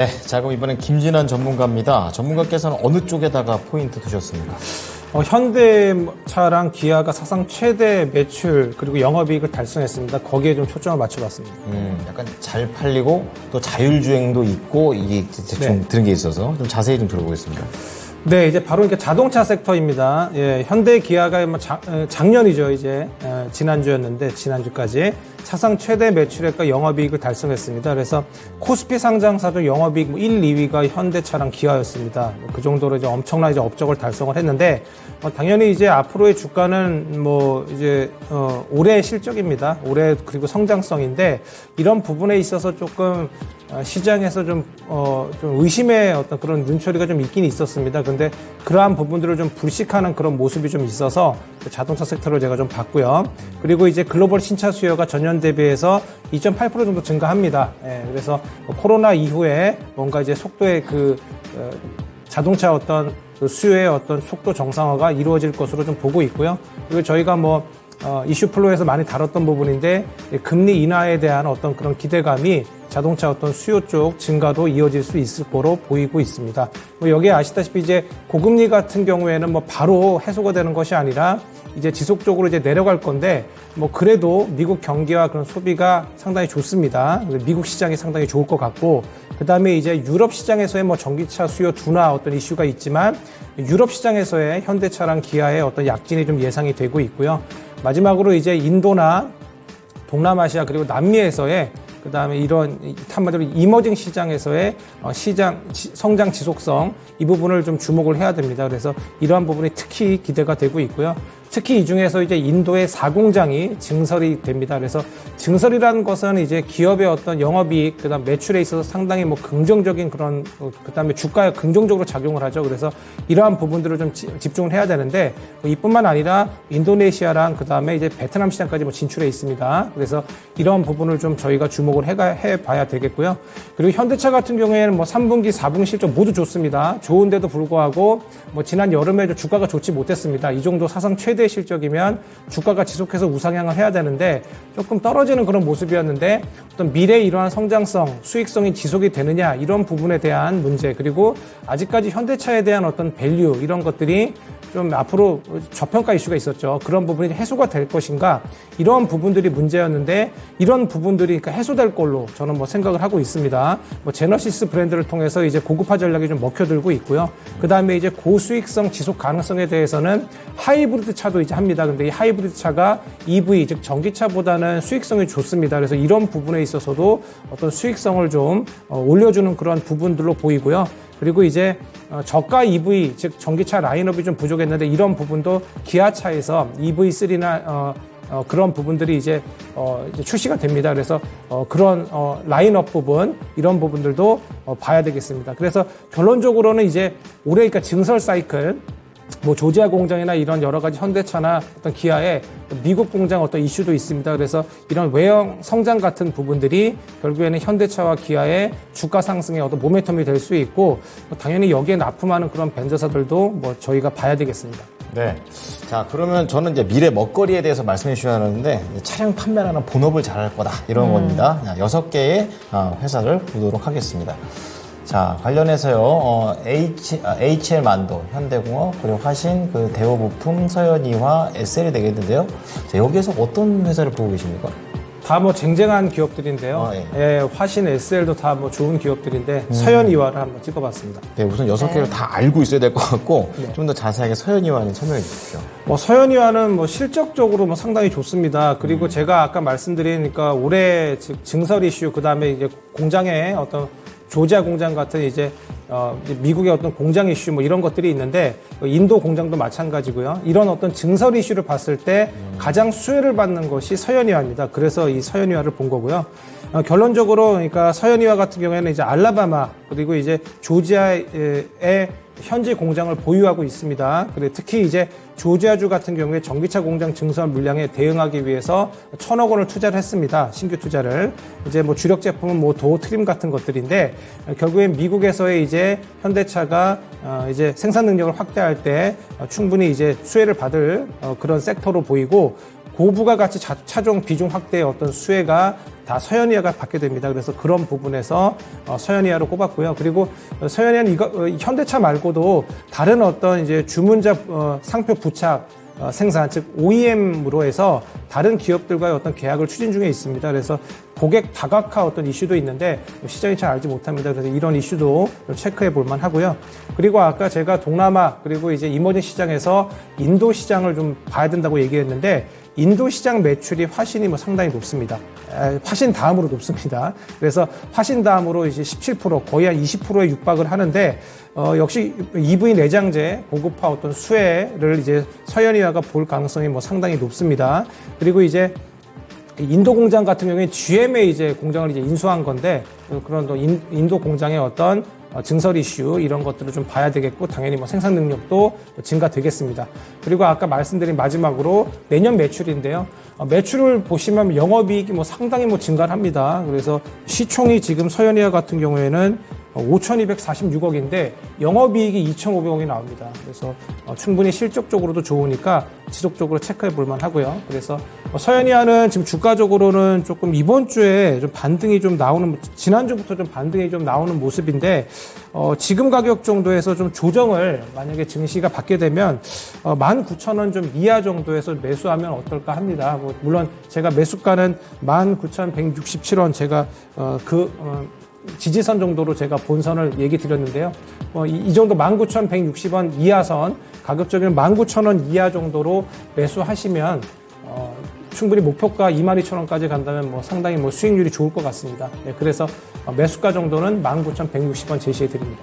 네, 자 그럼 이번엔 김진환 전문가입니다. 전문가께서는 어느 쪽에다가 포인트 두셨습니까? 현대차랑 기아가 사상 최대 매출 그리고 영업이익을 달성했습니다. 거기에 좀 초점을 맞춰봤습니다. 약간 잘 팔리고 또 자율주행도 있고 이게 대충 들은 게 있어서 좀 자세히 좀 들어보겠습니다. 네, 이제 바로 이렇게 자동차 섹터입니다. 예, 현대 기아가 작년이죠, 이제 지난주였는데 지난주까지 사상 최대 매출액과 영업이익을 달성했습니다. 그래서 코스피 상장사도 영업이익 1, 2위가 현대차랑 기아였습니다. 그 정도로 이제 엄청난 이제 업적을 달성을 했는데 당연히 이제 앞으로의 주가는 올해의 실적입니다. 올해 그리고 성장성인데 이런 부분에 있어서 조금 시장에서 좀 의심의 어떤 그런 눈초리가 좀 있긴 있었습니다. 근데 그러한 부분들을 좀 불식하는 그런 모습이 좀 있어서 자동차 섹터를 제가 좀 봤고요. 그리고 이제 글로벌 신차 수요가 전년 대비해서 2.8% 정도 증가합니다. 예, 그래서 코로나 이후에 뭔가 이제 속도의 자동차 어떤 수요의 어떤 속도 정상화가 이루어질 것으로 좀 보고 있고요. 그리고 저희가 이슈 플로에서 많이 다뤘던 부분인데 금리 인하에 대한 어떤 그런 기대감이 자동차 어떤 수요 쪽 증가도 이어질 수 있을 거로 보이고 있습니다. 여기에 아시다시피 이제 고금리 같은 경우에는 바로 해소가 되는 것이 아니라 이제 지속적으로 이제 내려갈 건데 그래도 미국 경기와 그런 소비가 상당히 좋습니다. 미국 시장이 상당히 좋을 것 같고 그다음에 이제 유럽 시장에서의 전기차 수요 둔화 어떤 이슈가 있지만 유럽 시장에서의 현대차랑 기아의 어떤 약진이 좀 예상이 되고 있고요. 마지막으로 이제 인도나 동남아시아 그리고 남미에서의 그다음에 이런 한마디로 이머징 시장에서의 시장 성장 지속성 이 부분을 좀 주목을 해야 됩니다. 그래서 이러한 부분이 특히 기대가 되고 있고요. 특히 이 중에서 이제 인도의 4공장이 증설이 됩니다. 그래서 증설이라는 것은 이제 기업의 어떤 영업이익, 그다음 매출에 있어서 상당히 긍정적인 그런, 그다음에 주가에 긍정적으로 작용을 하죠. 그래서 이러한 부분들을 좀 집중을 해야 되는데, 이뿐만 아니라 인도네시아랑 그다음에 이제 베트남 시장까지 진출해 있습니다. 그래서 이러한 부분을 좀 저희가 주목을 해 봐야 되겠고요. 그리고 현대차 같은 경우에는 3분기, 4분기 실적 모두 좋습니다. 좋은데도 불구하고 지난 여름에 주가가 좋지 못했습니다. 이 정도 사상 최대 실적이면 주가가 지속해서 우상향을 해야 되는데 조금 떨어지는 그런 모습이었는데 어떤 미래의 이러한 성장성, 수익성이 지속이 되느냐 이런 부분에 대한 문제 그리고 아직까지 현대차에 대한 어떤 밸류 이런 것들이 좀 앞으로 저평가 이슈가 있었죠. 그런 부분이 해소가 될 것인가 이런 부분들이 문제였는데 이런 부분들이 해소될 걸로 저는 생각을 하고 있습니다. 제너시스 브랜드를 통해서 이제 고급화 전략이 좀 먹혀들고 있고요. 그 다음에 이제 고수익성 지속 가능성에 대해서는 하이브리드 차도 이제 합니다. 근데 이 하이브리드 차가 EV 즉 전기차보다는 수익성이 좋습니다. 그래서 이런 부분에 있어서도 어떤 수익성을 좀 올려주는 그런 부분들로 보이고요. 그리고 이제 저가 EV 즉 전기차 라인업이 좀 부족했는데 이런 부분도 기아차에서 EV3나 그런 부분들이 이제 출시가 됩니다. 그래서 그런 라인업 부분 이런 부분들도 봐야 되겠습니다. 그래서 결론적으로는 이제 올해 그러니까 증설 사이클 조지아 공장이나 이런 여러 가지 현대차나 어떤 기아의 미국 공장 어떤 이슈도 있습니다. 그래서 이런 외형 성장 같은 부분들이 결국에는 현대차와 기아의 주가 상승의 어떤 모멘텀이 될 수 있고 당연히 여기에 납품하는 그런 벤저사들도 저희가 봐야 되겠습니다. 네. 자, 그러면 저는 이제 미래 먹거리에 대해서 말씀해 주셔야 하는데 차량 판매라는 본업을 잘할 거다 이런 겁니다. 6개의 회사를 보도록 하겠습니다. 자, 관련해서요, HL 만도, 현대공업, 그리고 화신, 대우부품, 서현이와 SL이 되겠는데요. 자, 여기에서 어떤 회사를 보고 계십니까? 다 쟁쟁한 기업들인데요. 예, 화신, SL도 다 좋은 기업들인데 서현이와를 한번 찍어봤습니다. 네, 우선 6개를 다 알고 있어야 될 것 같고 좀 더 자세하게 서현이와는 설명해 주십시오. 서현이와는 실적적으로 상당히 좋습니다. 그리고 제가 아까 말씀드리니까 올해 증설 이슈, 그 다음에 이제 공장의 어떤 조지아 공장 같은 이제 미국의 어떤 공장 이슈 이런 것들이 있는데 인도 공장도 마찬가지고요. 이런 어떤 증설 이슈를 봤을 때 가장 수혜를 받는 것이 서현이와입니다. 그래서 이 서현이와를 본 거고요. 결론적으로 그러니까 서현이와 같은 경우에는 이제 알라바마 그리고 이제 조지아의 현지 공장을 보유하고 있습니다. 그리고 특히 이제 조지아주 같은 경우에 전기차 공장 증설 물량에 대응하기 위해서 1,000억 원을 투자를 했습니다. 신규 투자를. 이제 주력 제품은 도어 트림 같은 것들인데 결국엔 미국에서의 이제 현대차가 이제 생산 능력을 확대할 때 충분히 이제 수혜를 받을 그런 섹터로 보이고 고부가 가치 차종 비중 확대의 어떤 수혜가 다 서현이아가 받게 됩니다. 그래서 그런 부분에서 서현이아로 꼽았고요. 그리고 서현이아는 현대차 말고도 다른 어떤 이제 주문자 상표 부착 생산, 즉 OEM으로 해서 다른 기업들과의 어떤 계약을 추진 중에 있습니다. 그래서 고객 다각화 어떤 이슈도 있는데 시장이 잘 알지 못합니다. 그래서 이런 이슈도 좀 체크해 볼 만하고요. 그리고 아까 제가 동남아 그리고 이제 이머징 시장에서 인도 시장을 좀 봐야 된다고 얘기했는데 인도 시장 매출이 화신이 상당히 높습니다. 화신 다음으로 높습니다. 그래서 화신 다음으로 이제 17% 거의 한 20%에 육박을 하는데 역시 EV 내장재 고급화 어떤 수혜를 이제 서현이아가 볼 가능성이 상당히 높습니다. 그리고 이제 인도 공장 같은 경우에 GM에 이제 공장을 이제 인수한 건데 그런 또 인도 공장의 어떤 증설 이슈 이런 것들을 좀 봐야 되겠고 당연히 생산 능력도 증가되겠습니다. 그리고 아까 말씀드린 마지막으로 내년 매출인데요. 매출을 보시면 영업이익이 상당히 증가를 합니다. 그래서 시총이 지금 서현이아 같은 경우에는 5,246억인데 영업이익이 2,500억이 나옵니다. 그래서 충분히 실적적으로도 좋으니까 지속적으로 체크해 볼 만하고요. 그래서 서현이아는 지금 주가적으로는 조금 이번 주에 좀 반등이 좀 나오는, 지난주부터 좀 반등이 좀 나오는 모습인데 지금 가격 정도에서 좀 조정을 만약에 증시가 받게 되면 19,000원 좀 이하 정도에서 매수하면 어떨까 합니다. 물론 제가 매수가는 19,167원 제가 지지선 정도로 제가 본선을 얘기 드렸는데요. 이 정도 19,160원 이하선, 가급적이면 19,000원 이하 정도로 매수하시면 충분히 목표가 22,000원까지 간다면 상당히 수익률이 좋을 것 같습니다. 네, 그래서 매수가 정도는 19,160원 제시해 드립니다.